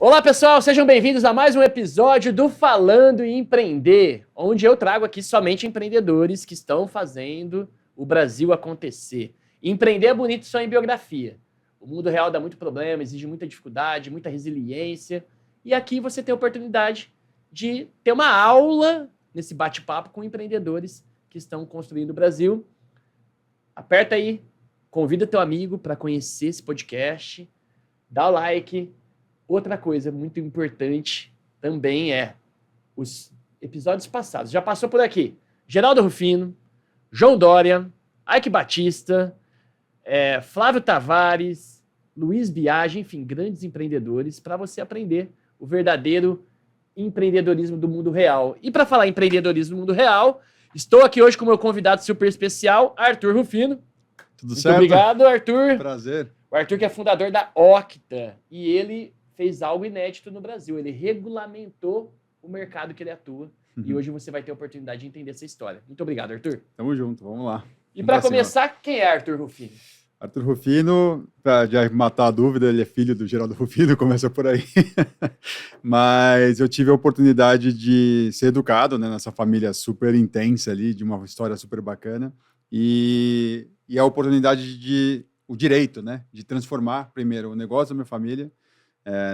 Olá, pessoal, sejam bem-vindos a mais um episódio do Falando em Empreender, onde eu trago aqui somente empreendedores que estão fazendo o Brasil acontecer. Empreender é bonito só em biografia. O mundo real dá muito problema, exige muita dificuldade, muita resiliência. E aqui você tem a oportunidade de ter uma aula nesse bate-papo com empreendedores que estão construindo o Brasil. Aperta aí, convida teu amigo para conhecer esse podcast, dá o like. Outra coisa muito importante também é os episódios passados. Já passou por aqui Geraldo Rufino, João Dória, Ike Batista, Flávio Tavares, Luiz Biagi, enfim, grandes empreendedores para você aprender o verdadeiro empreendedorismo do mundo real. E para falar em empreendedorismo do mundo real, estou aqui hoje com o meu convidado super especial, Arthur Rufino. Tudo muito certo? Obrigado, Arthur. Prazer. O Arthur que é fundador da Octa e ele fez algo inédito no Brasil. Ele regulamentou o mercado que ele atua. E hoje você vai ter a oportunidade de entender essa história. Muito obrigado, Arthur. Tamo junto, vamos lá. E para começar, quem é Arthur Rufino? Arthur Rufino, para já matar a dúvida, ele é filho do Geraldo Rufino, começa por aí. Mas eu tive a oportunidade de ser educado, né, nessa família super intensa ali, de uma história super bacana. E a oportunidade o direito, né, de transformar primeiro o negócio da minha família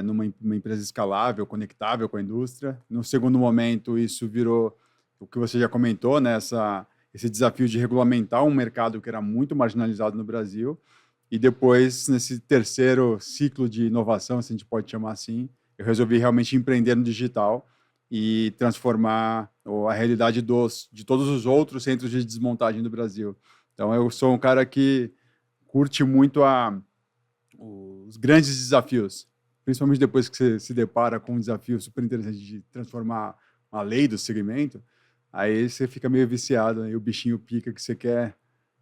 numa empresa escalável, conectável com a indústria. No segundo momento, isso virou o que você já comentou, né, esse desafio de regulamentar um mercado que era muito marginalizado no Brasil. E depois, nesse terceiro ciclo de inovação, se a gente pode chamar assim, eu resolvi realmente empreender no digital e transformar a realidade de todos os outros centros de desmontagem do Brasil. Então, eu sou um cara que curte muito os grandes desafios, principalmente depois que você se depara com um desafio super interessante de transformar a lei do segmento, aí você fica meio viciado, aí o bichinho pica que você quer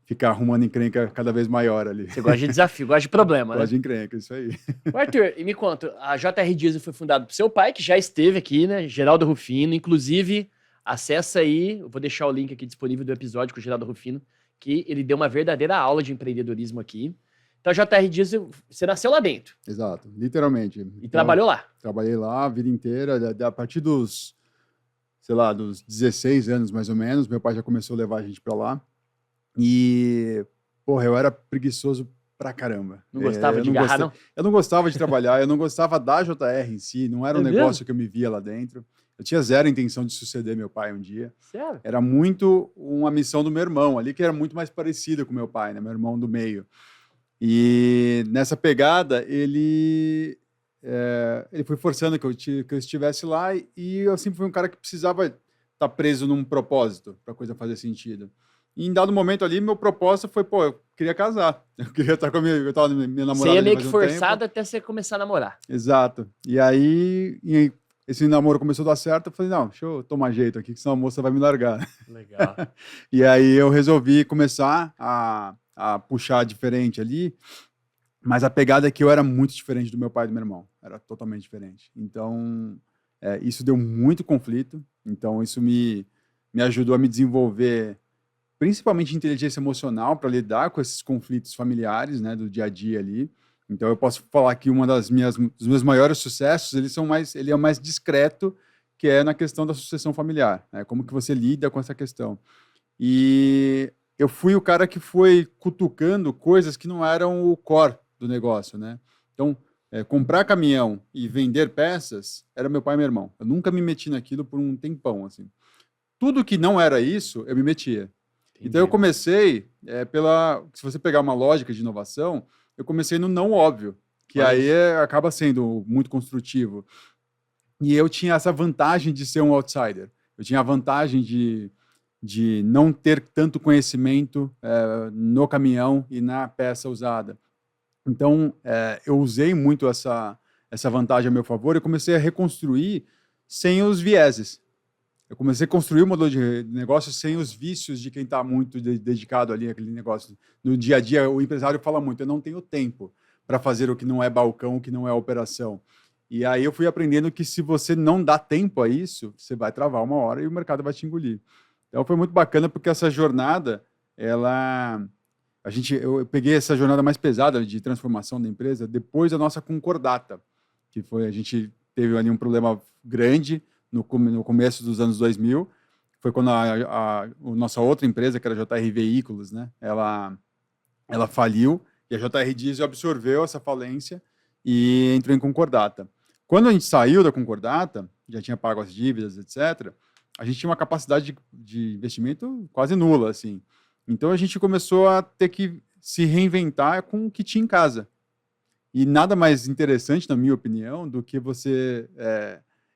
ficar arrumando encrenca cada vez maior ali. Você gosta de desafio, gosta de problema, né? Gosta de encrenca, isso aí. Arthur, e me conta, a JR Diesel foi fundada por seu pai, que já esteve aqui, né? Geraldo Rufino. Inclusive, acessa aí, eu vou deixar o link aqui disponível do episódio com o Geraldo Rufino, que ele deu uma verdadeira aula de empreendedorismo aqui. Então, a JR Diesel, você nasceu lá dentro. Exato, literalmente. E trabalhou lá. Trabalhei lá a vida inteira, a partir dos 16 anos, mais ou menos, meu pai já começou a levar a gente para lá. E, porra, eu era preguiçoso pra caramba. Não gostava de agarrar, não? Eu não gostava de trabalhar, eu não gostava da JR em si, não era um negócio que eu me via lá dentro. Eu tinha zero intenção de suceder meu pai um dia. Sério? Era muito uma missão do meu irmão ali, que era muito mais parecido com meu pai, né? Meu irmão do meio. E nessa pegada, ele foi forçando que eu estivesse lá e eu sempre fui um cara que precisava estar preso num propósito para a coisa fazer sentido. E em dado momento ali, meu propósito foi, eu queria casar. Eu queria estar com eu tava minha namorada. Você ia meio que forçado até você começar a namorar. Exato. E aí, esse namoro começou a dar certo, eu falei, não, deixa eu tomar jeito aqui, que senão a moça vai me largar. Legal. E aí eu resolvi começar a puxar diferente ali, mas a pegada é que eu era muito diferente do meu pai e do meu irmão, era totalmente diferente. Então, isso deu muito conflito, então isso me ajudou a me desenvolver, principalmente inteligência emocional, para lidar com esses conflitos familiares, né, do dia a dia ali. Então, eu posso falar que dos meus maiores sucessos, ele é o mais discreto, que é na questão da sucessão familiar, né, como que você lida com essa questão. E eu fui o cara que foi cutucando coisas que não eram o core do negócio, né? Então, comprar caminhão e vender peças era meu pai e meu irmão. Eu nunca me meti naquilo por um tempão, assim. Tudo que não era isso, eu me metia. Entendi. Então, eu comecei se você pegar uma lógica de inovação, eu comecei no não óbvio, que aí acaba sendo muito construtivo. E eu tinha essa vantagem de ser um outsider. Eu tinha a vantagem de não ter tanto conhecimento no caminhão e na peça usada. Então, eu usei muito essa vantagem a meu favor e comecei a reconstruir sem os vieses. Eu comecei a construir um modelo de negócio sem os vícios de quem está muito dedicado ali àquele negócio. No dia a dia, o empresário fala muito, eu não tenho tempo para fazer o que não é balcão, o que não é operação. E aí eu fui aprendendo que se você não dá tempo a isso, você vai travar uma hora e o mercado vai te engolir. Então foi muito bacana porque essa jornada, eu peguei essa jornada mais pesada de transformação da empresa depois da nossa concordata, que foi a gente teve ali um problema grande no começo dos anos 2000. Foi quando a nossa outra empresa, que era a JR Veículos, né? Ela faliu e a JR Diesel absorveu essa falência e entrou em concordata. Quando a gente saiu da concordata, já tinha pago as dívidas, etc., a gente tinha uma capacidade de investimento quase nula, assim. Então, a gente começou a ter que se reinventar com o que tinha em casa. E nada mais interessante, na minha opinião, do que você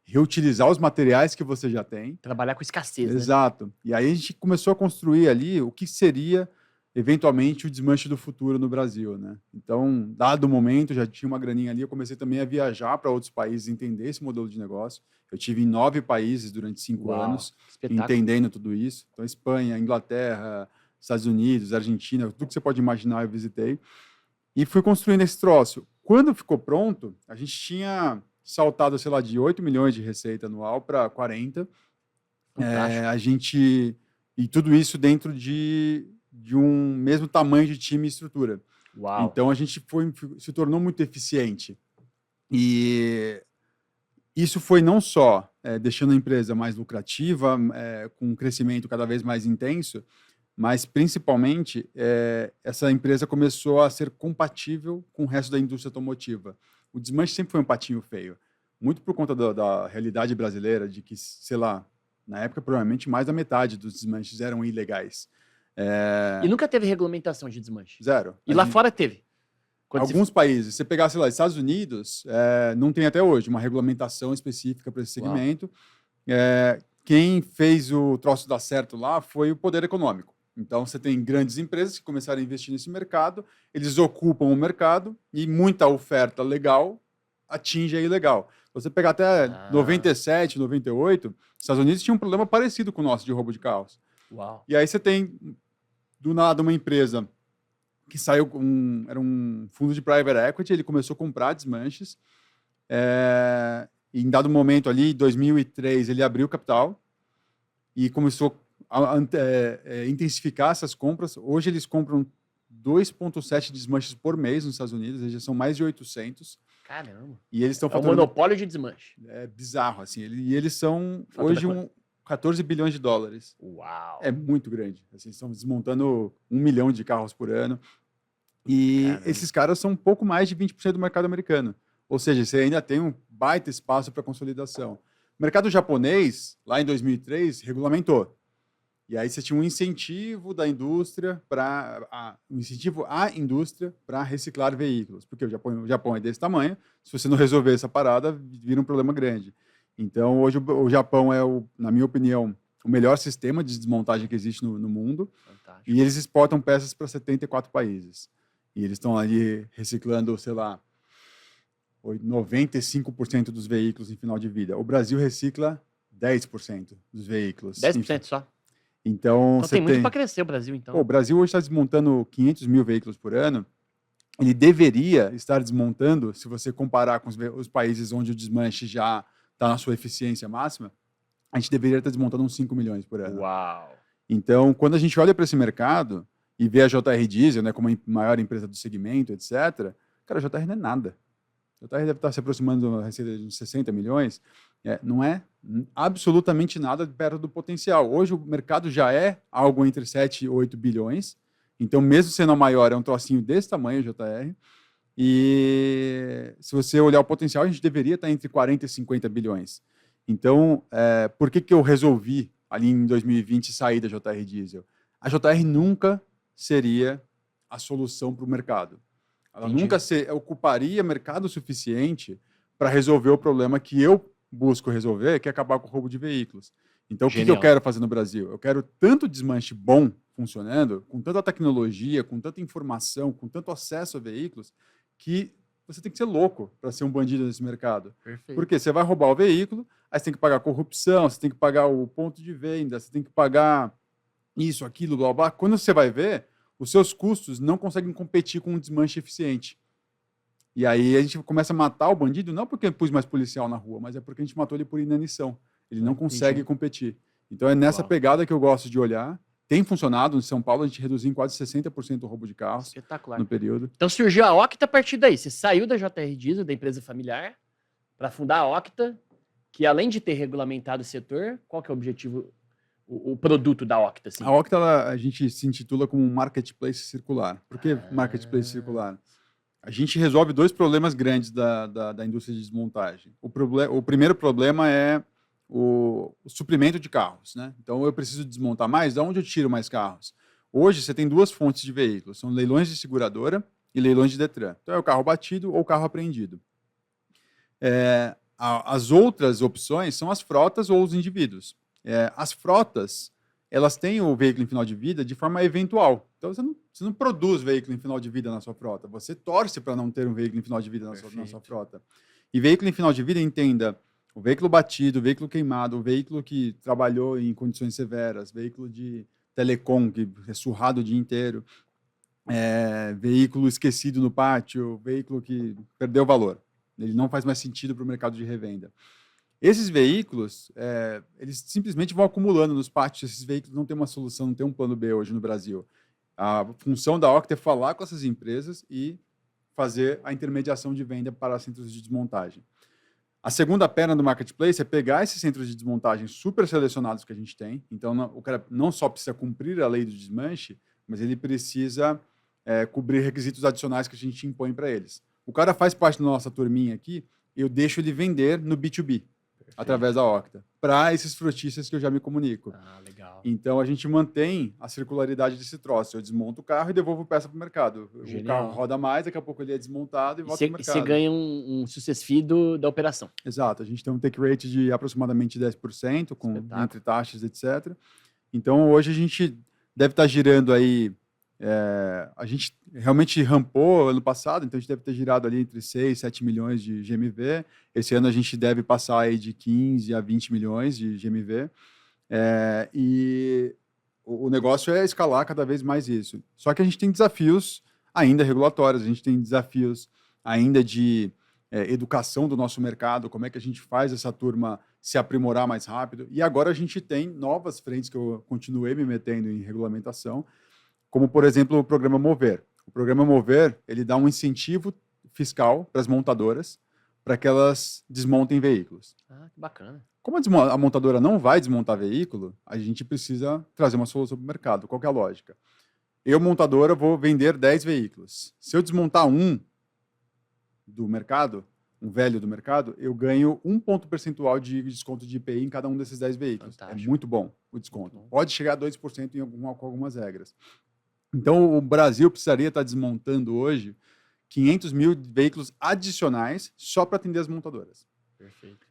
reutilizar os materiais que você já tem. Trabalhar com escassez, né? Exato. E aí a gente começou a construir ali o que seria, eventualmente, o desmanche do futuro no Brasil, né? Então, dado o momento, já tinha uma graninha ali, eu comecei também a viajar para outros países, entender esse modelo de negócio. Eu tive em 9 países durante 5 anos, entendendo tudo isso. Então, Espanha, Inglaterra, Estados Unidos, Argentina, tudo que você pode imaginar eu visitei. E fui construindo esse troço. Quando ficou pronto, a gente tinha saltado, sei lá, de 8 milhões de receita anual para 40. E tudo isso dentro de um mesmo tamanho de time e estrutura. Uau. Então, a gente se tornou muito eficiente. E isso foi não só deixando a empresa mais lucrativa, com um crescimento cada vez mais intenso, mas, principalmente, essa empresa começou a ser compatível com o resto da indústria automotiva. O desmanche sempre foi um patinho feio, muito por conta da realidade brasileira, de que, sei lá, na época, provavelmente, mais da metade dos desmanches eram ilegais. E nunca teve regulamentação de desmanche? Zero. E lá fora teve? Alguns países. Se você pegar, sei lá, Estados Unidos, não tem até hoje uma regulamentação específica para esse segmento. Quem fez o troço dar certo lá foi o poder econômico. Então, você tem grandes empresas que começaram a investir nesse mercado, eles ocupam o mercado e muita oferta legal atinge a ilegal. Você pegar até 97, 98, os Estados Unidos tinha um problema parecido com o nosso de roubo de carros. Uau. E aí você tem, do nada, uma empresa que saiu era um fundo de private equity, ele começou a comprar desmanches. E em dado momento ali, em 2003, ele abriu capital e começou a intensificar essas compras. Hoje eles compram 2,7 desmanches por mês nos Estados Unidos, já são mais de 800. Caramba. E eles estão um monopólio de desmanche. É bizarro, assim. E eles são, hoje, 14 bilhões de dólares. Uau. É muito grande. Assim, estão desmontando 1 milhão de carros por ano. E esses caras são um pouco mais de 20% do mercado americano. Ou seja, você ainda tem um baita espaço para consolidação. O mercado japonês, lá em 2003, regulamentou. E aí você tinha um incentivo da indústria à indústria para reciclar veículos, porque o Japão é desse tamanho. Se você não resolver essa parada, vira um problema grande. Então, hoje o Japão é, na minha opinião, o melhor sistema de desmontagem que existe no mundo. Fantástico. E eles exportam peças para 74 países. E eles estão ali reciclando, sei lá, 95% dos veículos em final de vida. O Brasil recicla 10% dos veículos. 10% só? Então tem muito para crescer o Brasil, então. O Brasil hoje está desmontando 500 mil veículos por ano. Ele deveria estar desmontando, se você comparar com os países onde o desmanche já está na sua eficiência máxima, a gente deveria estar desmontando uns 5 milhões por ano. Uau! Então, quando a gente olha para esse mercado e vê a JR Diesel, né, como a maior empresa do segmento, etc., cara, a JR não é nada. A JR deve estar se aproximando de uma receita de uns 60 milhões. Não é absolutamente nada perto do potencial. Hoje o mercado já é algo entre 7 e 8 bilhões. Então, mesmo sendo a maior, é um trocinho desse tamanho, o JR. E se você olhar o potencial, a gente deveria estar entre 40 e 50 bilhões. Então, por que eu resolvi, ali em 2020, sair da JR Diesel? A JR nunca seria a solução para o mercado. Ela nunca ocuparia mercado suficiente para resolver o problema que eu busco resolver, que é acabar com o roubo de veículos. Então, o que eu quero fazer no Brasil? Eu quero tanto desmanche bom funcionando, com tanta tecnologia, com tanta informação, com tanto acesso a veículos, que você tem que ser louco para ser um bandido nesse mercado. Perfeito. Porque você vai roubar o veículo, aí você tem que pagar corrupção, você tem que pagar o ponto de venda, você tem que pagar isso, aquilo, blá, blá. Quando você vai ver, os seus custos não conseguem competir com um desmanche eficiente. E aí a gente começa a matar o bandido, não porque pus mais policial na rua, mas é porque a gente matou ele por inanição. Ele não consegue competir. Então é nessa pegada que eu gosto de olhar. Tem funcionado. Em São Paulo, a gente reduziu em quase 60% o roubo de carros. Espetacular. No período. Então surgiu a Octa a partir daí. Você saiu da JR Diesel, da empresa familiar, para fundar a Octa, que além de ter regulamentado o setor, qual que é o objetivo, o produto da Octa? Assim? A Octa, a gente se intitula como um marketplace circular. Por que marketplace circular? A gente resolve dois problemas grandes da indústria de desmontagem. O primeiro problema é o suprimento de carros, né? Então, eu preciso desmontar mais, de onde eu tiro mais carros? Hoje, você tem duas fontes de veículos, são leilões de seguradora e leilões de Detran. Então, é o carro batido ou o carro apreendido. As outras opções são as frotas ou os indivíduos. As frotas, elas têm o veículo em final de vida de forma eventual. Então, você não produz veículo em final de vida na sua frota. Você torce para não ter um veículo em final de vida na sua frota. E veículo em final de vida, entenda, o veículo batido, o veículo queimado, o veículo que trabalhou em condições severas, veículo de telecom, que é surrado o dia inteiro, veículo esquecido no pátio, veículo que perdeu valor. Ele não faz mais sentido para o mercado de revenda. Esses veículos, eles simplesmente vão acumulando nos pátios. Esses veículos não têm uma solução, não tem um plano B hoje no Brasil. A função da Octa é falar com essas empresas e fazer a intermediação de venda para centros de desmontagem. A segunda perna do marketplace é pegar esses centros de desmontagem super selecionados que a gente tem. Então, o cara não só precisa cumprir a lei do desmanche, mas ele precisa cobrir requisitos adicionais que a gente impõe para eles. O cara faz parte da nossa turminha aqui, eu deixo ele vender no B2B, através da Octa, para esses frotistas que eu já me comunico. Ah, legal. Então, a gente mantém a circularidade desse troço. Eu desmonto o carro e devolvo peça para o mercado. Genial. O carro roda mais, daqui a pouco ele é desmontado e volta para o mercado. E você ganha um success fee da operação. Exato. A gente tem um take rate de aproximadamente 10%, entre taxas, etc. Então, hoje a gente deve estar girando aí... a gente realmente rampou ano passado, então a gente deve ter girado ali entre 6 e 7 milhões de GMV. Esse ano a gente deve passar aí de 15 a 20 milhões de GMV. E o negócio é escalar cada vez mais isso. Só que a gente tem desafios ainda regulatórios, a gente tem desafios ainda de educação do nosso mercado, como é que a gente faz essa turma se aprimorar mais rápido. E agora a gente tem novas frentes que eu continuei me metendo em regulamentação, como, por exemplo, o programa Mover. O programa Mover, ele dá um incentivo fiscal para as montadoras para que elas desmontem veículos. Ah, que bacana. Como a montadora não vai desmontar veículo, a gente precisa trazer uma solução para o mercado. Qual que é a lógica? Eu, montadora, vou vender 10 veículos. Se eu desmontar um do mercado, um velho do mercado, eu ganho 1 ponto percentual de desconto de IPI em cada um desses 10 veículos. Fantástico. É muito bom o desconto. Muito bom. Pode chegar a 2% com algumas regras. Então, o Brasil precisaria estar desmontando hoje 500 mil veículos adicionais só para atender as montadoras. Perfeito.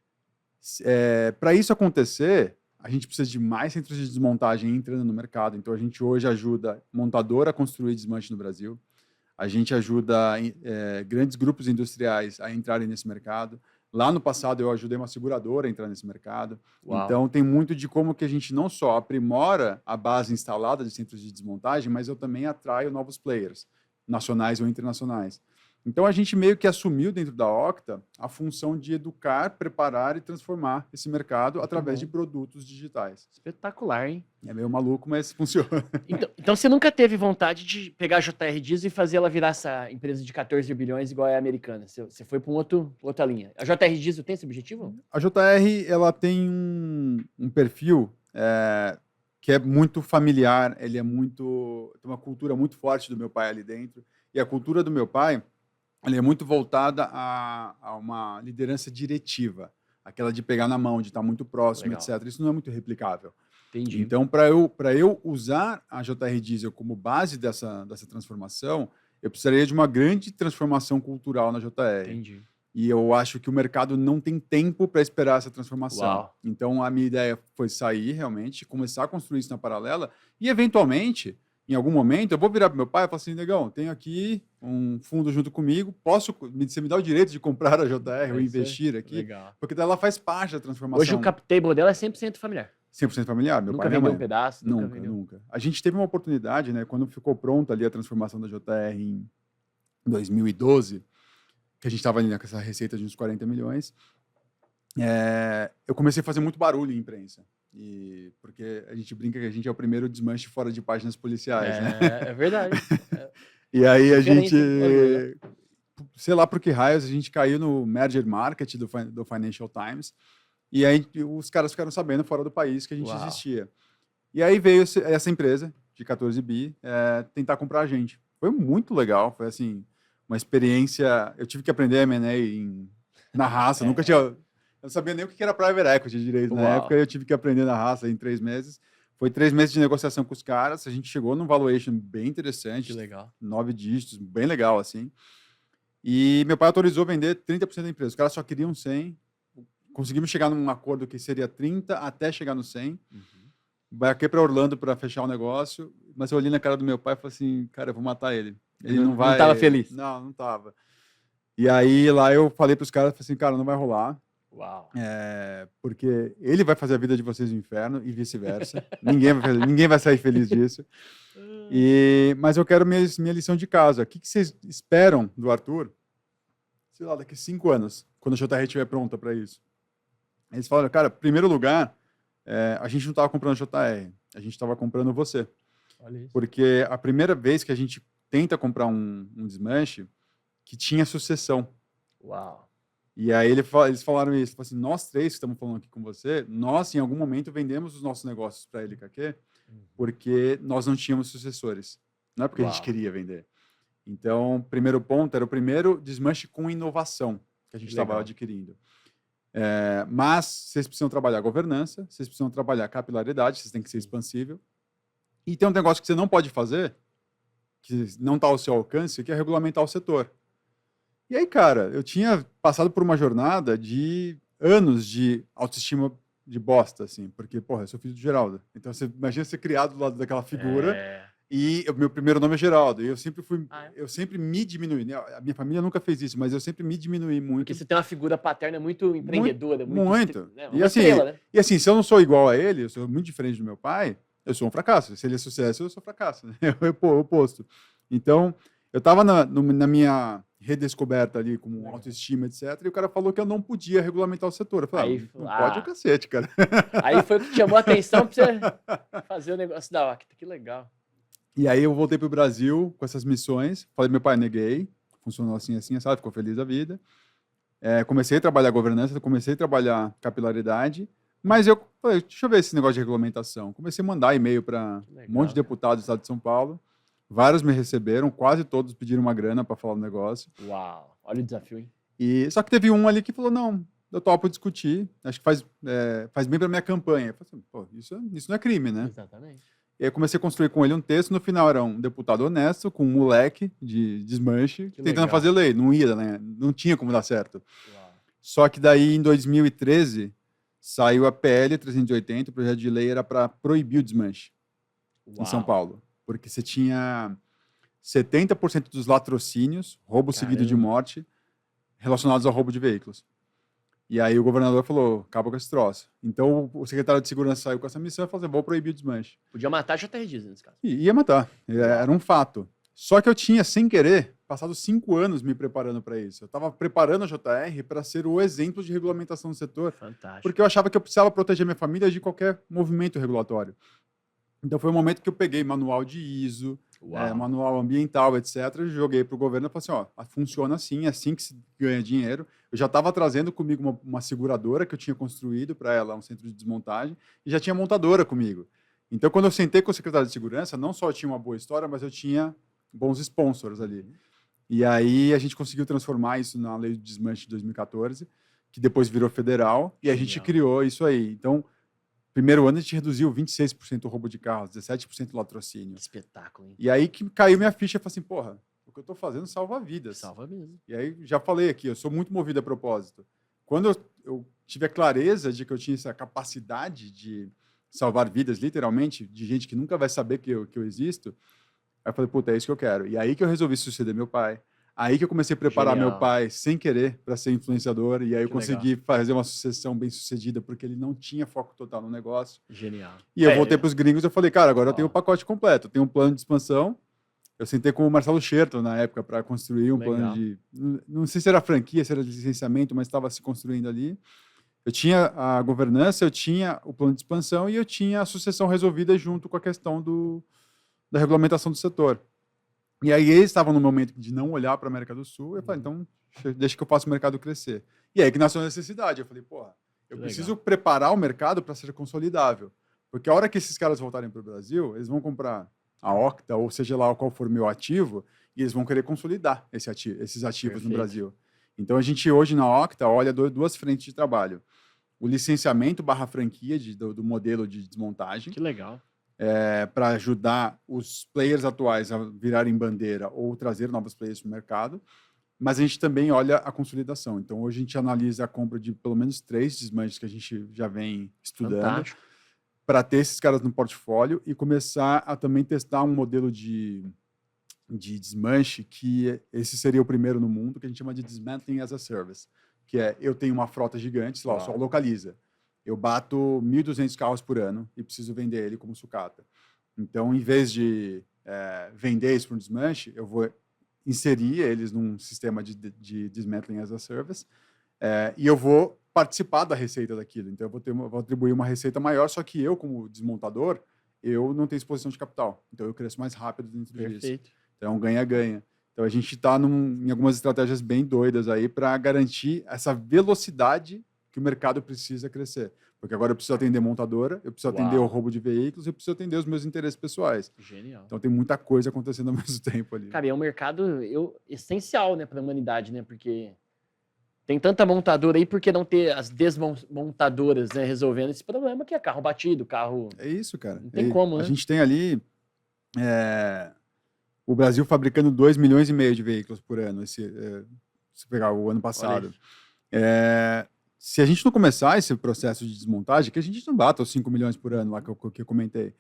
Para isso acontecer, a gente precisa de mais centros de desmontagem entrando no mercado. Então, a gente hoje ajuda montadora a construir desmanche no Brasil. A gente ajuda grandes grupos industriais a entrarem nesse mercado. Lá no passado, eu ajudei uma seguradora a entrar nesse mercado. Uau. Então, tem muito de como que a gente não só aprimora a base instalada de centros de desmontagem, mas eu também atraio novos players, nacionais ou internacionais. Então, a gente meio que assumiu dentro da Octa a função de educar, preparar e transformar esse mercado através de produtos digitais. Espetacular, hein? É meio maluco, mas funciona. Então você nunca teve vontade de pegar a JR Diesel e fazer ela virar essa empresa de 14 bilhões igual é a americana? Você foi para outra linha. A JR Diesel tem esse objetivo? A JR, ela tem um perfil que é muito familiar, tem uma cultura muito forte do meu pai ali dentro. E a cultura do meu pai, ela é muito voltada a uma liderança diretiva, aquela de pegar na mão, de estar muito próximo, Legal. etc. Isso não é muito replicável. Entendi. Então, para eu usar a JR Diesel como base dessa transformação, eu precisaria de uma grande transformação cultural na JR. Entendi. E eu acho que o mercado não tem tempo para esperar essa transformação. Uau. Então, a minha ideia foi sair realmente, começar a construir isso na paralela e, eventualmente, em algum momento, eu vou virar para meu pai e falar assim, negão, tenho aqui um fundo junto comigo, você me dá o direito de comprar a JR ou investir aqui? Legal. Porque ela faz parte da transformação. Hoje o cap table dela é 100% familiar. 100% familiar, meu Nunca pai e minha vendeu mãe. um pedaço? Nunca. A gente teve uma oportunidade, né, quando ficou pronta ali a transformação da JR em 2012, que a gente estava ali nessa receita de uns 40 milhões, eu comecei a fazer muito barulho em imprensa. Porque a gente brinca que a gente é o primeiro desmanche fora de páginas policiais, né? É verdade. E aí a gente sei lá por que raios, a gente caiu no Merger Market do Financial Times, e aí os caras ficaram sabendo fora do país que a gente Uau. existia. E aí veio essa empresa de 14 bi tentar comprar a gente. Foi muito legal, foi assim, uma experiência. Eu tive que aprender M&A na raça, nunca tinha. Eu não sabia nem o que era private equity direito na Uau. época, eu tive que aprender na raça em 3 meses. Foi 3 meses de negociação com os caras, a gente chegou num valuation bem interessante, Que legal. 9 dígitos, bem legal, assim. E meu pai autorizou vender 30% da empresa. Os caras só queriam 100. Conseguimos chegar num acordo que seria 30 até chegar no 100. Embarquei para Orlando para fechar o negócio, mas eu olhei na cara do meu pai e falei assim, cara, eu vou matar ele. Ele não vai... Não estava feliz. Não estava. E aí lá eu falei para os caras, falei assim, cara, não vai rolar. Uau. Porque ele vai fazer a vida de vocês no inferno e vice-versa. ninguém vai sair feliz disso. Mas eu quero minha lição de casa. O que vocês esperam do Arthur, sei lá, daqui 5 anos, quando a JR estiver pronta para isso? Eles falaram, cara, em primeiro lugar, a gente não estava comprando JR, a gente estava comprando você. Olha isso. Porque a primeira vez que a gente tenta comprar um desmanche, que tinha sucessão. Uau. E aí eles falaram isso, falaram assim, nós 3 que estamos falando aqui com você, nós em algum momento vendemos os nossos negócios para a LKQ, porque nós não tínhamos sucessores. Não é porque a gente queria vender. Então, primeiro ponto, era o primeiro desmanche com inovação que a gente estava adquirindo. Mas vocês precisam trabalhar governança, vocês precisam trabalhar capilaridade, vocês têm que ser expansível. E tem um negócio que você não pode fazer, que não está ao seu alcance, que é regulamentar o setor. E aí, cara, eu tinha passado por uma jornada de anos de autoestima de bosta, assim, porque, porra, eu sou filho do Geraldo. Então, você imagina ser criado do lado daquela figura e o meu primeiro nome é Geraldo. E eu sempre eu sempre me diminuí. A minha família nunca fez isso, mas eu sempre me diminuí muito. Porque você tem uma figura paterna muito empreendedora. Muito. Né? E assim, estrela, né? E assim, se eu não sou igual a ele, eu sou muito diferente do meu pai, eu sou um fracasso. Se ele é sucesso, eu sou fracasso. Né? Eu oposto. Então, eu estava na minha redescoberta ali, com autoestima, etc. E o cara falou que eu não podia regulamentar o setor. Eu falei, não pode o cacete, cara. Aí foi o que chamou a atenção para você fazer o negócio da Octa. Que legal. E aí eu voltei para o Brasil com essas missões. Falei, meu pai, neguei. Funcionou assim, sabe? Ficou feliz da vida. Comecei a trabalhar governança, comecei a trabalhar capilaridade. Mas eu falei, deixa eu ver esse negócio de regulamentação. Comecei a mandar e-mail para um monte de deputados do estado de São Paulo. Vários me receberam, quase todos pediram uma grana para falar do negócio. Uau, olha o desafio, hein? Só que teve um ali que falou, não, eu topo discutir, acho que faz bem para minha campanha. Eu falei assim, pô, isso não é crime, né? Exatamente. E aí eu comecei a construir com ele um texto, no final era um deputado honesto, com um moleque de desmanche, tentando fazer lei. Não ia, né? Não tinha como dar certo. Uau. Só que daí, em 2013, saiu a PL 380, o projeto de lei era para proibir o desmanche em São Paulo. Porque você tinha 70% dos latrocínios, roubo seguido de morte, relacionados ao roubo de veículos. E aí o governador falou, acaba com esse troço. Então o secretário de segurança saiu com essa missão e falou assim, vou proibir o desmanche. Podia matar JR Dias nesse caso. E ia matar, era um fato. Só que eu tinha, sem querer, passado 5 anos me preparando para isso. Eu estava preparando a JR para ser o exemplo de regulamentação do setor. Fantástico. Porque eu achava que eu precisava proteger minha família de qualquer movimento regulatório. Então foi o momento que eu peguei manual de ISO, manual ambiental, etc. Joguei para o governo e falei assim, funciona assim, é assim que se ganha dinheiro. Eu já estava trazendo comigo uma seguradora que eu tinha construído para ela, um centro de desmontagem, e já tinha montadora comigo. Então, quando eu sentei com o secretário de segurança, não só eu tinha uma boa história, mas eu tinha bons sponsors ali. E aí a gente conseguiu transformar isso na lei de desmanche de 2014, que depois virou federal, e a gente criou isso aí. Então, primeiro ano a gente reduziu 26% o roubo de carros, 17% o latrocínio. Que espetáculo, hein? E aí que caiu minha ficha, eu falei assim, porra, o que eu tô fazendo salva vidas. Salva mesmo. E aí, já falei aqui, eu sou muito movido a propósito. Quando eu tive a clareza de que eu tinha essa capacidade de salvar vidas, literalmente, de gente que nunca vai saber que eu existo, aí eu falei, puta, é isso que eu quero. E aí que eu resolvi suceder meu pai. Aí que eu comecei a preparar meu pai sem querer para ser influenciador. E aí eu consegui fazer uma sucessão bem sucedida porque ele não tinha foco total no negócio. Genial. E eu voltei para os gringos e eu falei, cara, agora eu tenho o pacote completo. Eu tenho um plano de expansão. Eu sentei com o Marcelo Scherto na época para construir um plano de... Não sei se era franquia, se era licenciamento, mas estava se construindo ali. Eu tinha a governança, eu tinha o plano de expansão e eu tinha a sucessão resolvida junto com a questão da regulamentação do setor. E aí eles estavam no momento de não olhar para a América do Sul. Eu falei, então, deixa que eu faça o mercado crescer. E aí que nasceu a necessidade. Eu falei, porra, eu preciso preparar o mercado para ser consolidável. Porque a hora que esses caras voltarem para o Brasil, eles vão comprar a Octa, ou seja lá qual for o meu ativo, e eles vão querer consolidar esses ativos no Brasil. Então, a gente hoje na Octa olha duas frentes de trabalho. O licenciamento / franquia do modelo de desmontagem. Que legal. Para ajudar os players atuais a virarem bandeira ou trazer novos players para o mercado. Mas a gente também olha a consolidação. Então, hoje a gente analisa a compra de pelo menos 3 desmanches que a gente já vem estudando para ter esses caras no portfólio e começar a também testar um modelo de desmanche que esse seria o primeiro no mundo, que a gente chama de Dismantling as a Service, que é, eu tenho uma frota gigante, sei lá, só localiza. Eu bato 1.200 carros por ano e preciso vender ele como sucata. Então, em vez de vender isso para um desmanche, eu vou inserir eles num sistema de Dismantling as a Service e eu vou participar da receita daquilo. Então, eu vou atribuir uma receita maior, só que eu, como desmontador, eu não tenho exposição de capital. Então, eu cresço mais rápido dentro disso. Então, ganha-ganha. Então, a gente está em algumas estratégias bem doidas aí para garantir essa velocidade que o mercado precisa crescer. Porque agora eu preciso atender montadora, eu preciso atender o roubo de veículos, eu preciso atender os meus interesses pessoais. Genial. Então tem muita coisa acontecendo ao mesmo tempo ali. Cara, e é um mercado essencial, né, para a humanidade, né? Porque tem tanta montadora aí, por que não ter as desmontadoras, né, resolvendo esse problema que é carro batido, carro... É isso, cara. Não tem como, né? A gente tem ali o Brasil fabricando 2,5 milhões de veículos por ano, se pegar o ano passado. Se a gente não começar esse processo de desmontagem, que a gente não bata os 5 milhões por ano lá que eu comentei,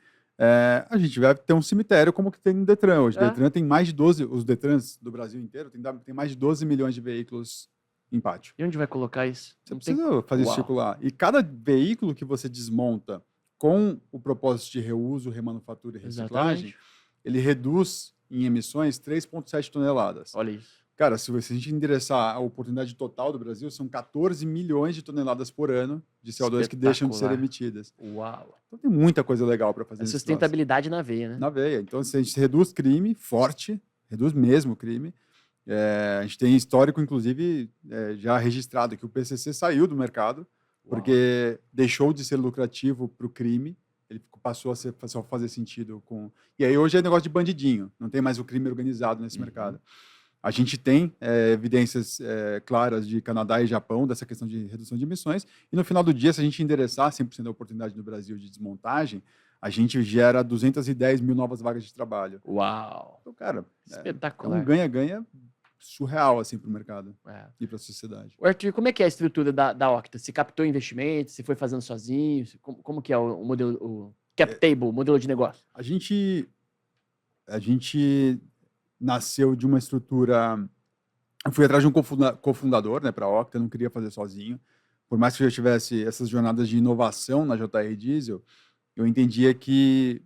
a gente vai ter um cemitério como que tem no Detran hoje. O Detran tem mais de 12, os Detrans do Brasil inteiro tem mais de 12 milhões de veículos em pátio. E onde vai colocar isso? Você precisa fazer isso circular. E cada veículo que você desmonta com o propósito de reuso, remanufatura e reciclagem, ele reduz em emissões 3,7 toneladas. Olha isso. Cara, se a gente endereçar a oportunidade total do Brasil, são 14 milhões de toneladas por ano de CO2 que deixam de ser emitidas. Uau! Então tem muita coisa legal para fazer. A sustentabilidade na veia, né? Na veia. Então, se a gente reduz crime forte, reduz mesmo o crime. A gente tem histórico, inclusive, já registrado que o PCC saiu do mercado porque deixou de ser lucrativo para o crime. Ele passou a fazer sentido com... E aí hoje é negócio de bandidinho. Não tem mais o crime organizado nesse mercado. A gente tem evidências claras de Canadá e Japão dessa questão de redução de emissões. E no final do dia, se a gente endereçar 100% da oportunidade no Brasil de desmontagem, a gente gera 210 mil novas vagas de trabalho. Uau! Então, cara, espetacular. É um ganha-ganha surreal assim, para o mercado e para a sociedade. Arthur, como é que é a estrutura da Octa? Você captou investimentos? Você foi fazendo sozinho? Como que é o modelo, o cap table, o modelo de negócio? A gente nasceu de uma estrutura... Eu fui atrás de um cofundador, né, para a Octa, eu não queria fazer sozinho. Por mais que eu já tivesse essas jornadas de inovação na JR Diesel, eu entendia que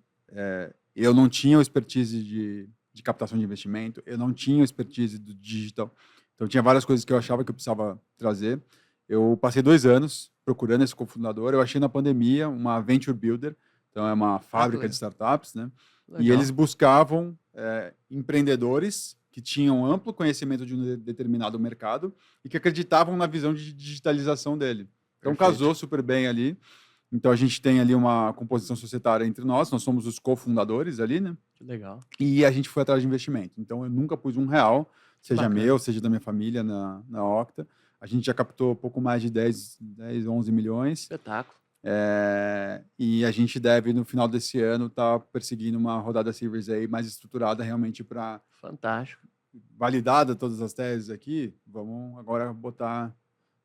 eu não tinha o expertise de captação de investimento, eu não tinha o expertise do digital. Então, tinha várias coisas que eu achava que eu precisava trazer. Eu passei 2 anos procurando esse cofundador. Eu achei na pandemia uma Venture Builder, então é uma fábrica de startups, né? Legal. E eles buscavam empreendedores que tinham amplo conhecimento de um determinado mercado e que acreditavam na visão de digitalização dele. Então, casou super bem ali. Então, a gente tem ali uma composição societária entre nós somos os cofundadores ali, né? Que legal. E a gente foi atrás de investimento. Então, eu nunca pus R$1, seja meu, seja da minha família na Octa. A gente já captou pouco mais de 10, 11 milhões. Espetáculo. E a gente deve, no final desse ano, estar perseguindo uma rodada Series A mais estruturada realmente para... Fantástico. Validada todas as teses aqui, vamos agora botar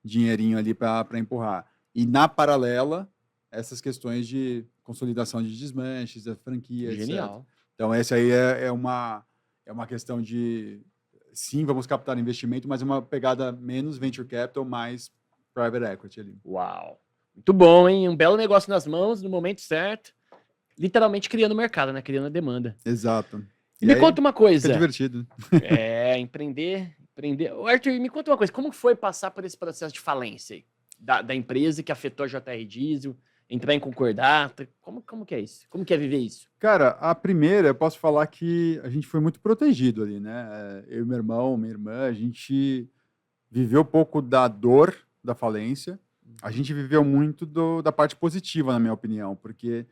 dinheirinho ali para empurrar. E, na paralela, essas questões de consolidação de desmanches, da franquia, Genial. etc. Então, essa aí é uma questão de... Sim, vamos captar investimento, mas é uma pegada menos venture capital, mais private equity ali. Uau! Muito bom, hein? Um belo negócio nas mãos, no momento certo. Literalmente criando mercado, né? Criando a demanda. Exato. E me conta uma coisa. Fica divertido. Empreender. Arthur, me conta uma coisa. Como foi passar por esse processo de falência aí? Da empresa que afetou a JR Diesel? entrar em concordata? Como que é isso? Como que é viver isso? Cara, a primeira, eu posso falar que a gente foi muito protegido ali, né? Eu e meu irmão, minha irmã, a gente viveu um pouco da dor da falência. A gente viveu muito da parte positiva, na minha opinião, porque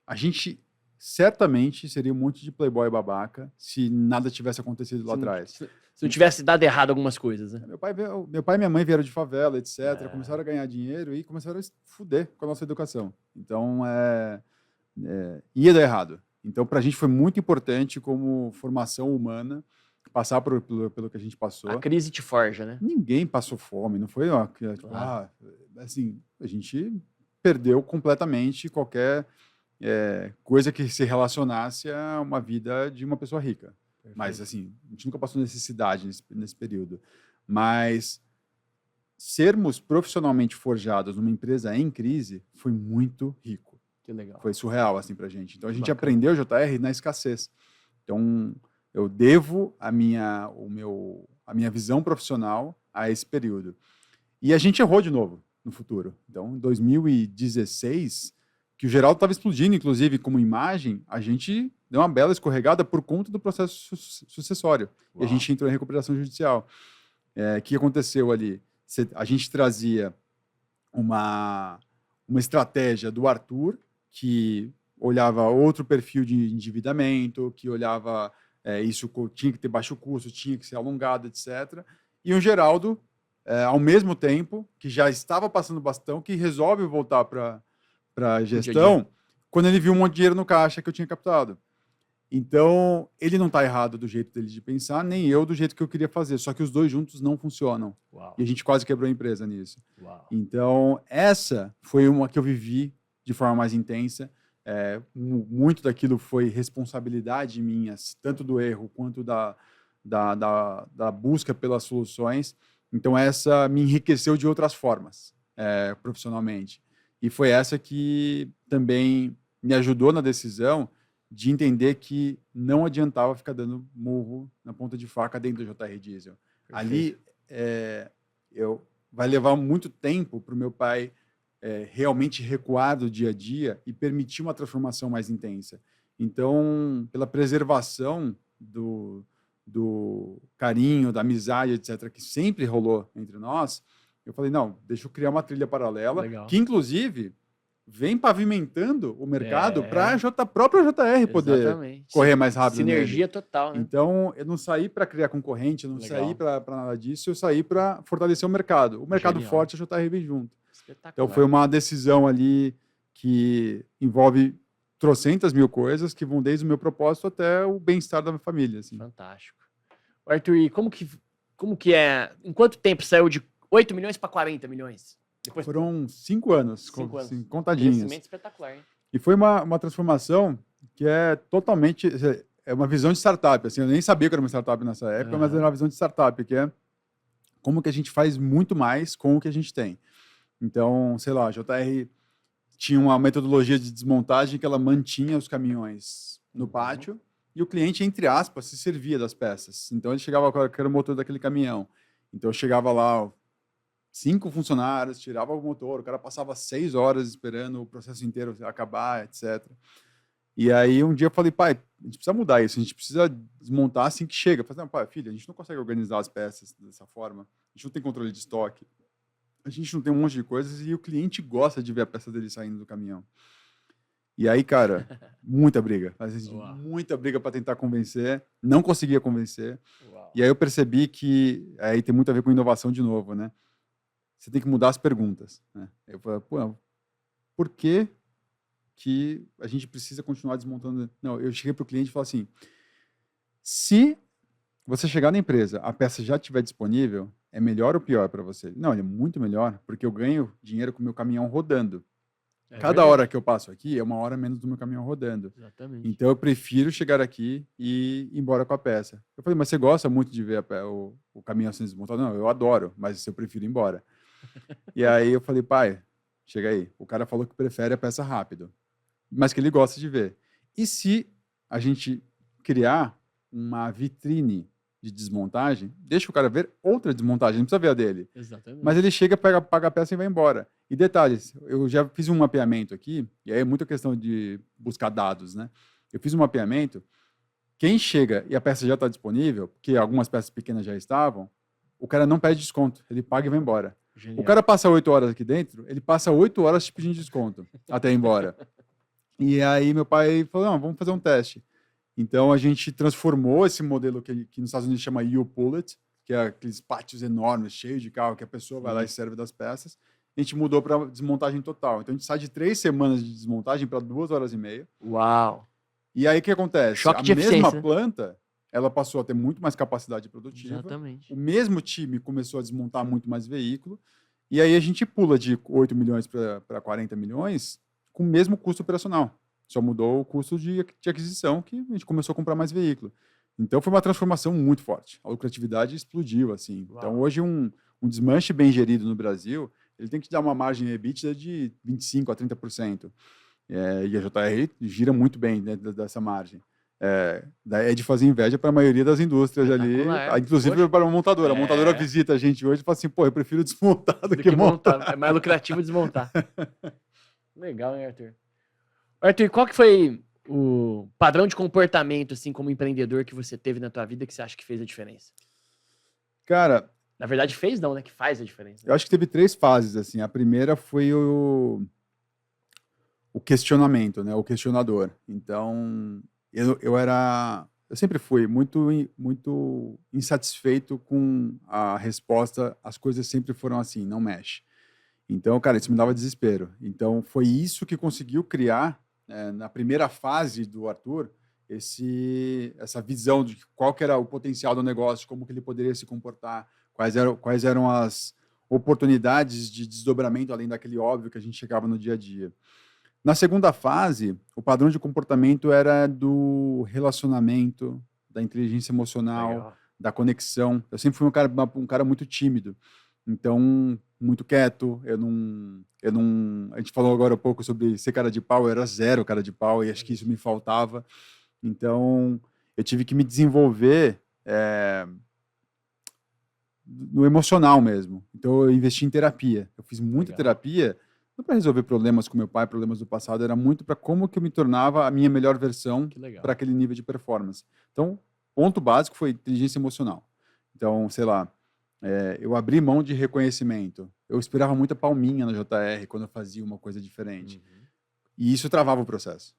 a gente certamente seria um monte de playboy babaca se nada tivesse acontecido lá atrás. Se não tivesse dado errado algumas coisas, né? Meu pai e minha mãe vieram de favela, etc. Começaram a ganhar dinheiro e começaram a se fuder com a nossa educação. Então, ia dar errado. Então, para a gente foi muito importante como formação humana passar pelo que a gente passou. A crise te forja, né? Ninguém passou fome, não foi assim, a gente perdeu completamente qualquer coisa que se relacionasse a uma vida de uma pessoa rica. Perfeito. Mas, assim, a gente nunca passou necessidade nesse período. Mas sermos profissionalmente forjados numa empresa em crise foi muito rico. Que legal. Foi surreal, assim, pra gente. Então, a gente aprendeu JR na escassez. Então, eu devo a minha visão profissional a esse período. E a gente errou de novo no futuro. Então, em 2016, que o Geraldo estava explodindo, inclusive, como imagem, a gente deu uma bela escorregada por conta do processo sucessório. Uau. E a gente entrou em recuperação judicial. O que aconteceu ali? A gente trazia uma estratégia do Arthur, que olhava outro perfil de endividamento, que olhava isso tinha que ter baixo custo, tinha que ser alongado, etc. E o Geraldo, ao mesmo tempo, que já estava passando bastão, que resolve voltar para a gestão, quando ele viu um monte de dinheiro no caixa que eu tinha captado. Então, ele não está errado do jeito dele de pensar, nem eu do jeito que eu queria fazer, só que os dois juntos não funcionam. Uau. E a gente quase quebrou a empresa nisso. Uau. Então, essa foi uma que eu vivi de forma mais intensa. Muito daquilo foi responsabilidade minha, tanto do erro quanto da busca pelas soluções. Então, essa me enriqueceu de outras formas, profissionalmente. E foi essa que também me ajudou na decisão de entender que não adiantava ficar dando murro na ponta de faca dentro do JR Diesel. Perfeito. Ali, vai levar muito tempo para o meu pai realmente recuar do dia a dia e permitir uma transformação mais intensa. Então, pela preservação do carinho, da amizade, etc., que sempre rolou entre nós, eu falei, não, deixa eu criar uma trilha paralela, legal, que, inclusive, vem pavimentando o mercado para a própria JR poder correr mais rápido. Sinergia total, né? Então, eu não saí para criar concorrente, eu não saí para nada disso, eu saí para fortalecer o mercado. O mercado Genial. Forte, a JR vem junto. Então, foi uma decisão ali que envolve trocentas mil coisas que vão desde o meu propósito até o bem-estar da minha família. Assim. Fantástico. Arthur, e como que é? Em quanto tempo saiu de 8 milhões para 40 milhões? Depois... Foram 5 anos, assim, contadinhos. Crescimento espetacular, hein? E foi uma transformação que é totalmente... É uma visão de startup. Assim, eu nem sabia que era uma startup nessa época, mas era uma visão de startup, que é como que a gente faz muito mais com o que a gente tem. Então, sei lá, a JR tinha uma metodologia de desmontagem que ela mantinha os caminhões no pátio e o cliente, entre aspas, se servia das peças. Então, ele chegava com o motor daquele caminhão. Então, eu chegava lá, 5 funcionários, tirava o motor, o cara passava 6 horas esperando o processo inteiro acabar, etc. E aí, um dia eu falei, pai, a gente precisa mudar isso, a gente precisa desmontar assim que chega. Eu falei, não, pai, filho, a gente não consegue organizar as peças dessa forma, a gente não tem controle de estoque, a gente não tem um monte de coisas e o cliente gosta de ver a peça dele saindo do caminhão. E aí, cara, muita briga. Muita briga para tentar convencer. Não conseguia convencer. Uau. E aí eu percebi que... Aí tem muito a ver com inovação de novo, né? Você tem que mudar as perguntas. Né? Eu falei, pô, por que a gente precisa continuar desmontando? Não, eu cheguei para o cliente e falei assim, se você chegar na empresa, a peça já estiver disponível, é melhor ou pior para você? Não, é muito melhor, porque eu ganho dinheiro com o meu caminhão rodando. Cada hora que eu passo aqui é 1 hora menos do meu caminhão rodando. Exatamente. Então, eu prefiro chegar aqui e ir embora com a peça. Eu falei, mas você gosta muito de ver o caminhão sendo desmontado? Não, eu adoro, mas eu prefiro ir embora. E aí eu falei, pai, chega aí. O cara falou que prefere a peça rápido, mas que ele gosta de ver. E se a gente criar uma vitrine de desmontagem, deixa o cara ver outra desmontagem, não precisa ver a dele. Exatamente. Mas ele chega, paga a peça e vai embora. E detalhes, eu já fiz um mapeamento aqui, e aí é muita questão de buscar dados, né? Eu fiz um mapeamento, quem chega e a peça já está disponível, porque algumas peças pequenas já estavam, o cara não pede desconto, ele paga e vai embora. Genial. O cara passa 8 horas aqui dentro, ele passa 8 horas te pedindo desconto até ir embora. E aí meu pai falou, não, vamos fazer um teste. Então a gente transformou esse modelo que nos Estados Unidos chama U-Pullet, que é aqueles pátios enormes, cheios de carro, que a pessoa vai lá e serve das peças. A gente mudou para desmontagem total. Então a gente sai de 3 semanas de desmontagem para 2 horas e meia. Uau! E aí o que acontece? Choque de a mesma eficiência, né? planta, ela passou a ter muito mais capacidade produtiva. Exatamente. O mesmo time começou a desmontar muito mais veículo. E aí a gente pula de 8 milhões para 40 milhões com o mesmo custo operacional. Só mudou o custo de aquisição, que a gente começou a comprar mais veículo. Então foi uma transformação muito forte. A lucratividade explodiu, assim. Uau. Então hoje um desmanche bem gerido no Brasil, ele tem que te dar uma margem EBITDA de 25% a 30%. E a JR gira muito bem dentro dessa margem. É de fazer inveja para a maioria das indústrias ali, inclusive Poxa. para a montadora. A montadora visita a gente hoje e fala assim, pô, eu prefiro desmontar do que montar. É mais lucrativo desmontar. Legal, hein, Arthur? Arthur, qual que foi o padrão de comportamento, assim, como empreendedor que você teve na tua vida que você acha que fez a diferença? Cara... Na verdade, fez não, né? Que faz a diferença. Eu acho que teve 3 fases, assim. A primeira foi o questionamento, né? O questionador. Então, eu sempre fui muito insatisfeito com a resposta, as coisas sempre foram assim, não mexe. Então, cara, isso me dava desespero. Então, foi isso que conseguiu criar, na primeira fase do Arthur, essa visão de qual que era o potencial do negócio, como que ele poderia se comportar, quais eram as oportunidades de desdobramento, além daquele óbvio que a gente chegava no dia a dia. Na segunda fase, o padrão de comportamento era do relacionamento, da inteligência emocional, Legal. da conexão. Eu sempre fui um cara muito tímido, então muito quieto. A gente falou agora há pouco sobre ser cara de pau, eu era 0 cara de pau e acho que isso me faltava. Então eu tive que me desenvolver no emocional mesmo. Então eu investi em terapia. Eu fiz muita terapia. Não para resolver problemas com meu pai, problemas do passado, era muito para como que eu me tornava a minha melhor versão para aquele nível de performance. Então, ponto básico foi inteligência emocional. Então, sei lá, eu abri mão de reconhecimento. Eu esperava muita palminha na JR quando eu fazia uma coisa diferente. Uhum. E isso travava o processo.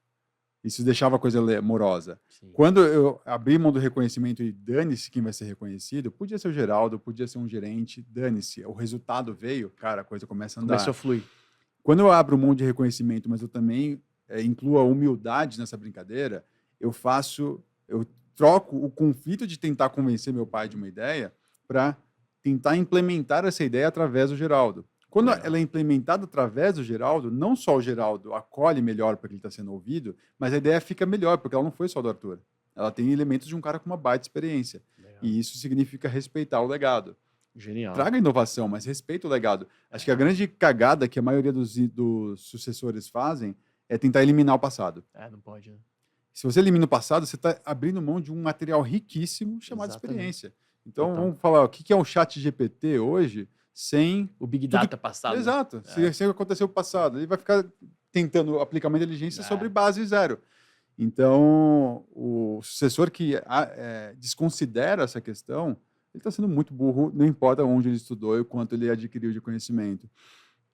Isso deixava a coisa morosa. Sim. Quando eu abri mão do reconhecimento e dane-se quem vai ser reconhecido, podia ser o Geraldo, podia ser um gerente, dane-se. O resultado veio, cara, a coisa começa a andar. Começou a fluir. Quando eu abro mão de reconhecimento, mas eu também incluo a humildade nessa brincadeira, eu troco o conflito de tentar convencer meu pai de uma ideia para tentar implementar essa ideia através do Geraldo. Quando ela é implementada através do Geraldo, não só o Geraldo acolhe melhor porque ele está sendo ouvido, mas a ideia fica melhor, porque ela não foi só do Arthur. Ela tem elementos de um cara com uma baita experiência. Legal. E isso significa respeitar o legado. Genial. Traga inovação, mas respeita o legado. Acho que a grande cagada que a maioria dos sucessores fazem é tentar eliminar o passado. Não pode, né? Se você elimina o passado, você está abrindo mão de um material riquíssimo chamado experiência. Então, vamos falar, o que é o chat GPT hoje sem... O Big Data passado. Exato. Se aconteceu o passado, ele vai ficar tentando aplicar uma inteligência sobre base 0. Então, o sucessor que desconsidera essa questão, ele está sendo muito burro, não importa onde ele estudou e o quanto ele adquiriu de conhecimento.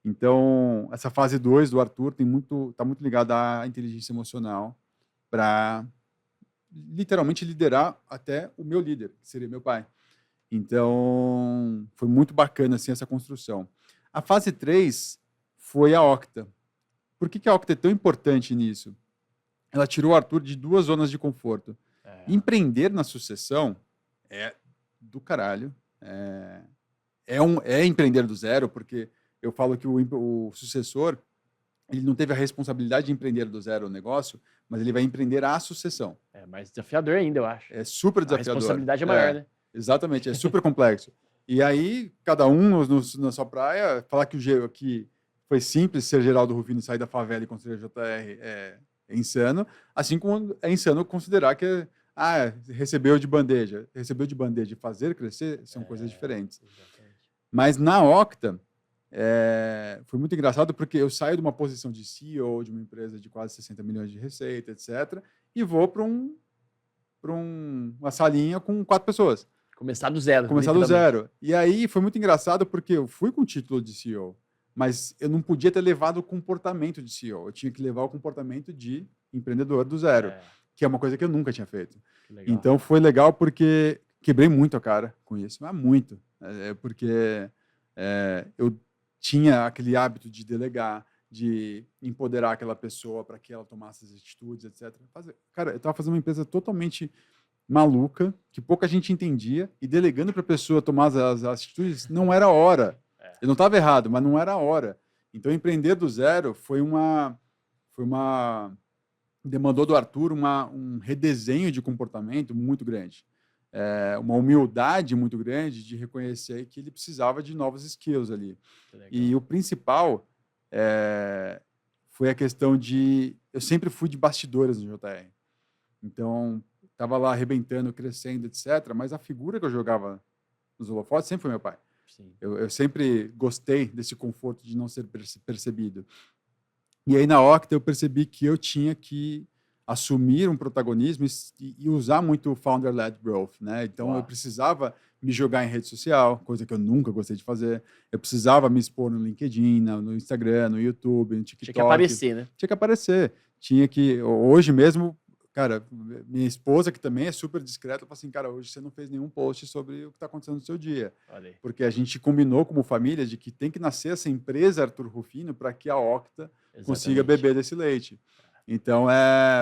Então, essa fase 2 do Arthur está muito ligada à inteligência emocional para, literalmente, liderar até o meu líder, que seria meu pai. Então, foi muito bacana assim, essa construção. A fase 3 foi a Octa. Por que a Octa é tão importante nisso? Ela tirou o Arthur de 2 zonas de conforto. Empreender na sucessão é do caralho. É empreender do zero, porque eu falo que o sucessor ele não teve a responsabilidade de empreender do zero o negócio, mas ele vai empreender a sucessão. É mais desafiador ainda, eu acho. É super desafiador. A responsabilidade é maior, né? Exatamente, é super complexo. E aí, cada um na sua praia, falar que foi simples ser Geraldo Rufino, sair da favela e construir a JR é insano, assim como é insano considerar que recebeu de bandeja e fazer crescer são coisas diferentes. Exatamente. Mas na Octa, foi muito engraçado porque eu saio de uma posição de CEO de uma empresa de quase 60 milhões de receita, etc., e vou para uma salinha com 4 pessoas. Começar do zero. Começar do zero. E aí foi muito engraçado porque eu fui com o título de CEO, mas eu não podia ter levado o comportamento de CEO. Eu tinha que levar o comportamento de empreendedor do zero, que é uma coisa que eu nunca tinha feito. Então foi legal porque quebrei muito a cara com isso, mas muito. Porque eu tinha aquele hábito de delegar, de empoderar aquela pessoa para que ela tomasse as atitudes, etc. Cara, eu estava fazendo uma empresa totalmente maluca, que pouca gente entendia, e delegando para a pessoa tomar as atitudes, não era a hora. Eu não estava errado, mas não era a hora. Então, empreender do zero foi uma demandou do Arthur um redesenho de comportamento muito grande. Uma humildade muito grande de reconhecer que ele precisava de novos skills ali. E o principal foi a questão de... Eu sempre fui de bastidores no JR. Então, estava lá arrebentando, crescendo, etc. Mas a figura que eu jogava nos holofotes sempre foi meu pai. Eu sempre gostei desse conforto de não ser percebido. E aí, na Octa, eu percebi que eu tinha que assumir um protagonismo e usar muito o founder-led growth, né? Então, eu precisava me jogar em rede social, coisa que eu nunca gostei de fazer. Eu precisava me expor no LinkedIn, no Instagram, no YouTube, no TikTok. Tinha que aparecer, né? Tinha que aparecer. Tinha que... Hoje mesmo, cara, minha esposa, que também é super discreta, falou assim, cara, hoje você não fez nenhum post sobre o que está acontecendo no seu dia. Porque a gente combinou como família de que tem que nascer essa empresa Arthur Rufino para que a Octa consiga beber desse leite. Então,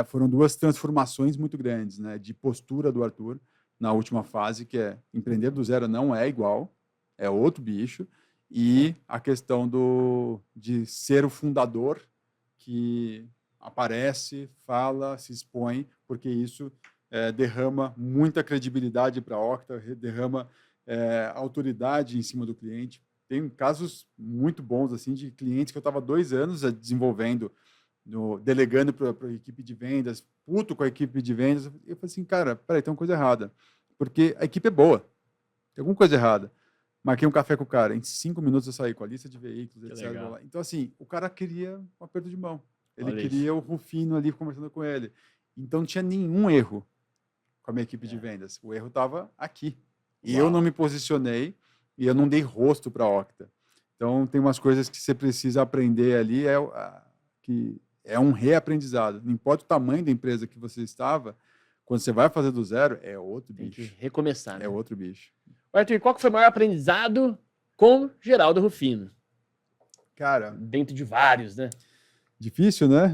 foram 2 transformações muito grandes, né, de postura do Arthur na última fase, que é empreender do zero não é igual, é outro bicho, e a questão de ser o fundador que aparece, fala, se expõe, porque isso derrama muita credibilidade para a Octa, derrama autoridade em cima do cliente. Tem casos muito bons assim de clientes que eu estava 2 anos desenvolvendo, delegando para a equipe de vendas, puto com a equipe de vendas. Eu falei assim, cara, peraí, tem uma coisa errada. Porque a equipe é boa, tem alguma coisa errada. Marquei um café com o cara, em 5 minutos eu saí com a lista de veículos, etc. Então, assim, o cara queria um aperto de mão. Ele queria o Rufino ali conversando com ele. Então, não tinha nenhum erro com a minha equipe de vendas. O erro estava aqui. E eu não me posicionei e eu não dei rosto para a Octa. Então, tem umas coisas que você precisa aprender ali, que é um reaprendizado. Não importa o tamanho da empresa que você estava, quando você vai fazer do zero, é outro bicho. Tem que recomeçar, né? É outro bicho. Arthur, qual que foi o maior aprendizado com Geraldo Rufino? Cara... Dentro de vários, né? Difícil, né?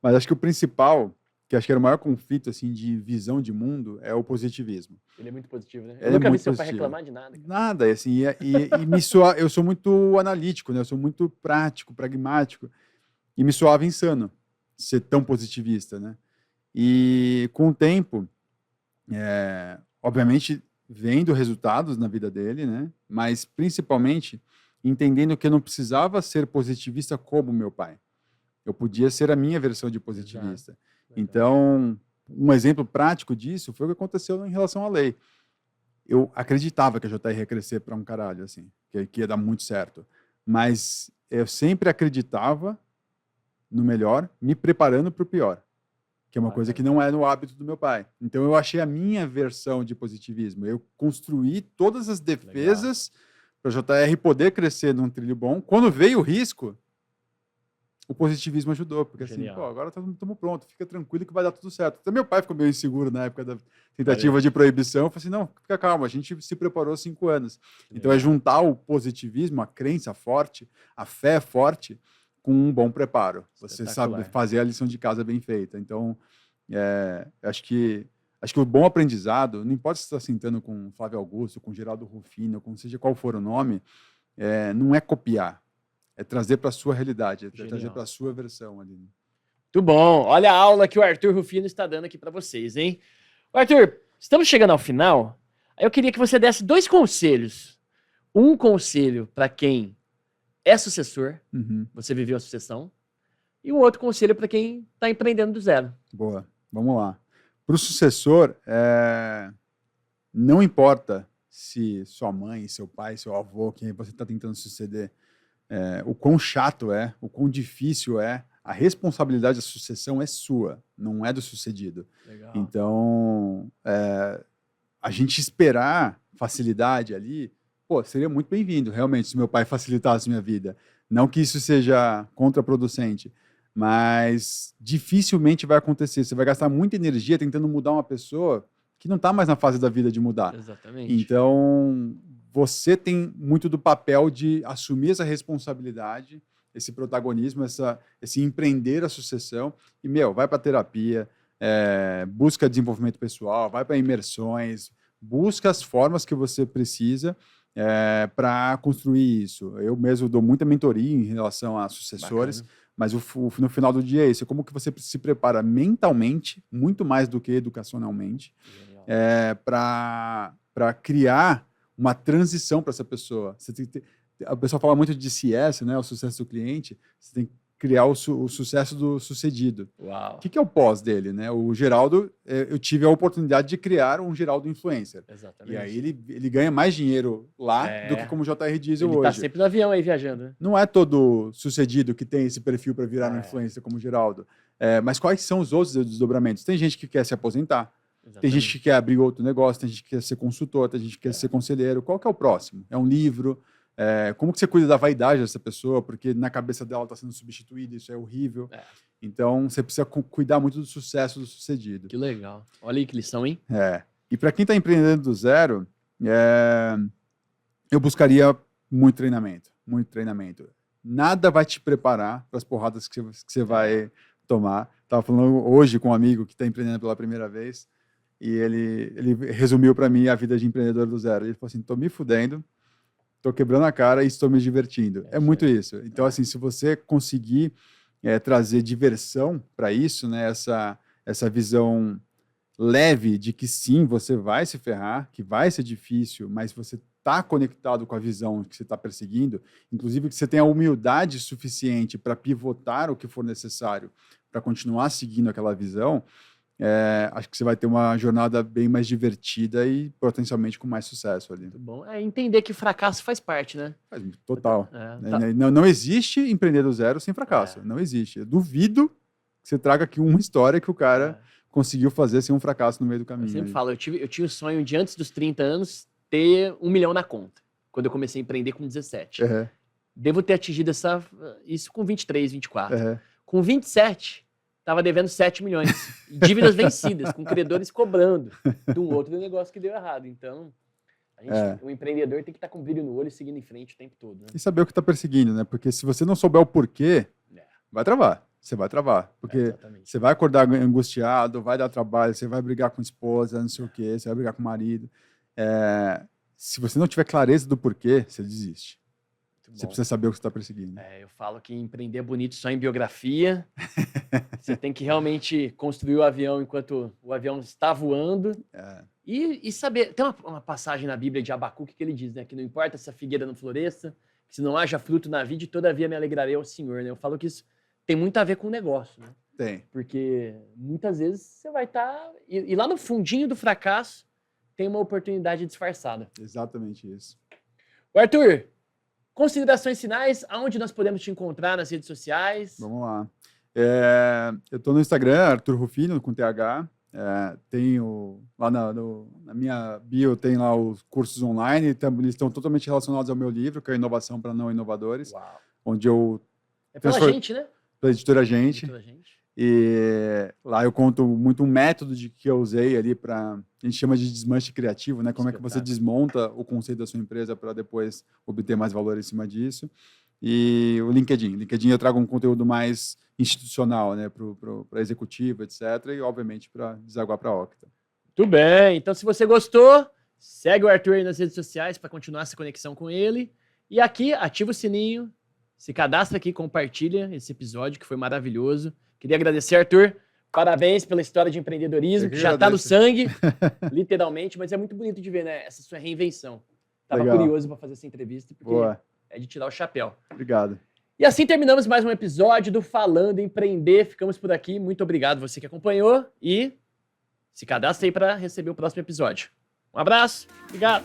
Mas acho que o principal, que acho que era o maior conflito assim, de visão de mundo, é o positivismo. Ele é muito positivo, né? Eu nunca vi seu pai reclamar de nada. Cara. Nada, assim, eu sou muito analítico, né? Eu sou muito prático, pragmático, e me soava insano ser tão positivista, né? E com o tempo, obviamente, vendo resultados na vida dele, né? Mas principalmente entendendo que eu não precisava ser positivista como meu pai. Eu podia ser a minha versão de positivista. Exato. Então, um exemplo prático disso foi o que aconteceu em relação à lei. Eu acreditava que a JR ia crescer para um caralho, assim, que ia dar muito certo. Mas eu sempre acreditava no melhor, me preparando para o pior, que é uma coisa que não é no hábito do meu pai. Então, eu achei a minha versão de positivismo. Eu construí todas as defesas para a JR poder crescer num trilho bom. Quando veio o risco, o positivismo ajudou, porque assim, pô, agora estamos prontos, fica tranquilo que vai dar tudo certo. Até meu pai ficou meio inseguro na época da tentativa de proibição. Eu falei assim, não, fica calma, a gente se preparou 5 anos. Então é juntar o positivismo, a crença forte, a fé forte, com um bom preparo. Você sabe fazer a lição de casa bem feita. Então, acho que o bom aprendizado, não importa se você está sentando com Flávio Augusto, com Geraldo Rufino, com seja qual for o nome, não é copiar, é trazer para a sua realidade, é trazer para a sua versão ali. Muito bom. Olha a aula que o Arthur Rufino está dando aqui para vocês, hein? Arthur, estamos chegando ao final. Eu queria que você desse 2 conselhos. Um conselho para quem é sucessor, você viveu a sucessão, e um outro conselho para quem está empreendendo do zero. Boa, vamos lá. Para o sucessor, não importa se sua mãe, seu pai, seu avô, quem você está tentando suceder, o quão chato é, o quão difícil é, a responsabilidade da sucessão é sua, não é do sucedido. Legal. Então, a gente esperar facilidade ali, pô, seria muito bem-vindo, realmente, se meu pai facilitasse minha vida. Não que isso seja contraproducente, mas dificilmente vai acontecer. Você vai gastar muita energia tentando mudar uma pessoa que não está mais na fase da vida de mudar. Exatamente. Então, você tem muito do papel de assumir essa responsabilidade, esse protagonismo, esse empreender a sucessão. E, vai para terapia, busca desenvolvimento pessoal, vai para imersões, busca as formas que você precisa para construir isso. Eu mesmo dou muita mentoria em relação a sucessores. Bacana. Mas no final do dia é isso. Como que você se prepara mentalmente, muito mais do que educacionalmente, para criar uma transição para essa pessoa. Você tem que a pessoa fala muito de CS, né, o sucesso do cliente. Você tem que criar o sucesso do sucedido. Uau. O que é o pós dele, né? O Geraldo, eu tive a oportunidade de criar um Geraldo influencer. Exatamente. E aí ele ganha mais dinheiro lá do que como JR Diesel hoje. Ele tá sempre no avião aí viajando, né? Não é todo sucedido que tem esse perfil para virar um influencer como o Geraldo. Mas quais são os outros desdobramentos? Tem gente que quer se aposentar. Exatamente. Tem gente que quer abrir outro negócio, tem gente que quer ser consultor, tem gente que quer ser conselheiro. Qual que é o próximo? É um livro? Como que você cuida da vaidade dessa pessoa? Porque na cabeça dela está sendo substituída, isso é horrível. Então, você precisa cuidar muito do sucesso do sucedido. Que legal. Olha aí que lição, hein? E para quem está empreendendo do zero, eu buscaria muito treinamento. Muito treinamento. Nada vai te preparar para as porradas que você vai tomar. Estava falando hoje com um amigo que está empreendendo pela primeira vez e ele resumiu para mim a vida de empreendedor do zero. Ele falou assim, estou me fudendo, estou quebrando a cara e estou me divertindo. É muito isso. Então, assim, se você conseguir trazer diversão para isso, né, essa visão leve de que sim, você vai se ferrar, que vai ser difícil, mas você está conectado com a visão que você está perseguindo, inclusive que você tenha a humildade suficiente para pivotar o que for necessário para continuar seguindo aquela visão, acho que você vai ter uma jornada bem mais divertida e potencialmente com mais sucesso ali. Muito bom. Entender que fracasso faz parte, né? Total. Não existe empreender do zero sem fracasso. Não existe. Eu duvido que você traga aqui uma história que o cara conseguiu fazer sem um fracasso no meio do caminho. Eu sempre falo, eu tinha o sonho de antes dos 30 anos ter 1 milhão na conta, quando eu comecei a empreender com 17. Devo ter atingido isso com 23, 24. Com 27, estava devendo 7 milhões. Dívidas vencidas, com credores cobrando de um outro negócio que deu errado. Então, o empreendedor tem que estar com brilho no olho e seguindo em frente o tempo todo. Né? E saber o que está perseguindo, né? Porque se você não souber o porquê, vai travar. Você vai travar. Porque você vai acordar angustiado, vai dar trabalho, você vai brigar com a esposa, não sei o quê, você vai brigar com o marido. Se você não tiver clareza do porquê, você desiste. Você precisa saber o que você está perseguindo. Eu falo que empreender é bonito só em biografia. Você tem que realmente construir o avião enquanto o avião está voando. E saber... Tem uma passagem na Bíblia de Abacuque que ele diz, né? Que não importa se a figueira não floresça, que se não haja fruto na vide, todavia me alegrarei ao Senhor. Né? Eu falo que isso tem muito a ver com o negócio. Né? Tem. Porque muitas vezes você vai estar... E lá no fundinho do fracasso tem uma oportunidade disfarçada. Exatamente isso. Arthur... Considerações finais, aonde nós podemos te encontrar nas redes sociais? Vamos lá. Eu estou no Instagram, Arthur Rufino, com TH. Tenho lá na minha bio, tem lá os cursos online, eles estão totalmente relacionados ao meu livro, que é Inovação para Não Inovadores. Uau. Onde eu... pela gente, né? Pela editora Gente. E lá eu conto muito um método que eu usei ali para... A gente chama de desmanche criativo, né? Como é que você desmonta o conceito da sua empresa para depois obter mais valor em cima disso. E o LinkedIn. LinkedIn eu trago um conteúdo mais institucional, né? Para executivo, etc. E, obviamente, para desaguar para a Octa. Muito bem. Então, se você gostou, segue o Arthur aí nas redes sociais para continuar essa conexão com ele. E aqui, ativa o sininho, se cadastra aqui, compartilha esse episódio que foi maravilhoso. Queria agradecer, Arthur. Parabéns pela história de empreendedorismo, que já está no sangue, literalmente, mas é muito bonito de ver, né? Essa sua reinvenção. Estava curioso para fazer essa entrevista, porque é de tirar o chapéu. Obrigado. E assim terminamos mais um episódio do Falando Empreender. Ficamos por aqui. Muito obrigado você que acompanhou e se cadastre aí para receber o próximo episódio. Um abraço, obrigado.